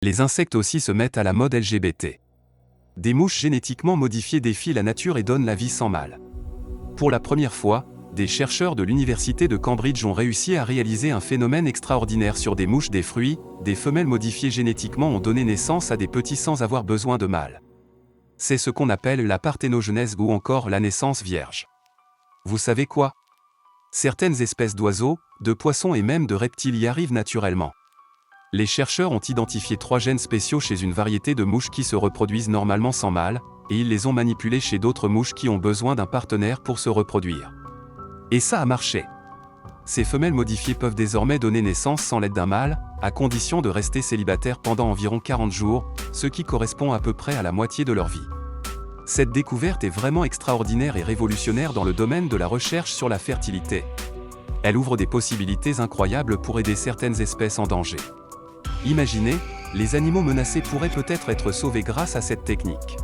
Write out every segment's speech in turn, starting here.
Les insectes aussi se mettent à la mode LGBT. Des mouches génétiquement modifiées défient la nature et donnent la vie sans mal. Pour la première fois, des chercheurs de l'université de Cambridge ont réussi à réaliser un phénomène extraordinaire sur des mouches des fruits. Des femelles modifiées génétiquement ont donné naissance à des petits sans avoir besoin de mâles. C'est ce qu'on appelle la parthénogenèse ou encore la naissance vierge. Vous savez quoi? Certaines espèces d'oiseaux, de poissons et même de reptiles y arrivent naturellement. Les chercheurs ont identifié 3 gènes spéciaux chez une variété de mouches qui se reproduisent normalement sans mâle, et ils les ont manipulés chez d'autres mouches qui ont besoin d'un partenaire pour se reproduire. Et ça a marché. Ces femelles modifiées peuvent désormais donner naissance sans l'aide d'un mâle, à condition de rester célibataires pendant environ 40 jours, ce qui correspond à peu près à la moitié de leur vie. Cette découverte est vraiment extraordinaire et révolutionnaire dans le domaine de la recherche sur la fertilité. Elle ouvre des possibilités incroyables pour aider certaines espèces en danger. Imaginez, les animaux menacés pourraient peut-être être sauvés grâce à cette technique.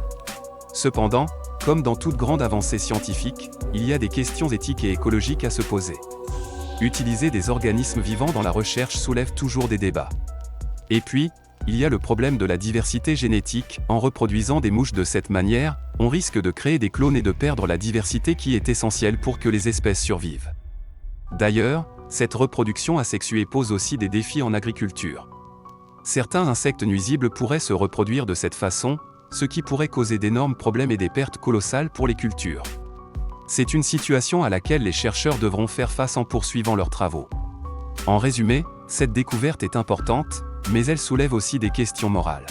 Cependant, comme dans toute grande avancée scientifique, il y a des questions éthiques et écologiques à se poser. Utiliser des organismes vivants dans la recherche soulève toujours des débats. Et puis, il y a le problème de la diversité génétique. En reproduisant des mouches de cette manière, on risque de créer des clones et de perdre la diversité qui est essentielle pour que les espèces survivent. D'ailleurs, cette reproduction asexuée pose aussi des défis en agriculture. Certains insectes nuisibles pourraient se reproduire de cette façon, ce qui pourrait causer d'énormes problèmes et des pertes colossales pour les cultures. C'est une situation à laquelle les chercheurs devront faire face en poursuivant leurs travaux. En résumé, cette découverte est importante, mais elle soulève aussi des questions morales.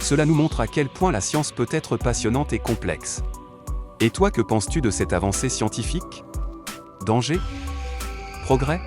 Cela nous montre à quel point la science peut être passionnante et complexe. Et toi, que penses-tu de cette avancée scientifique? Danger? Progrès?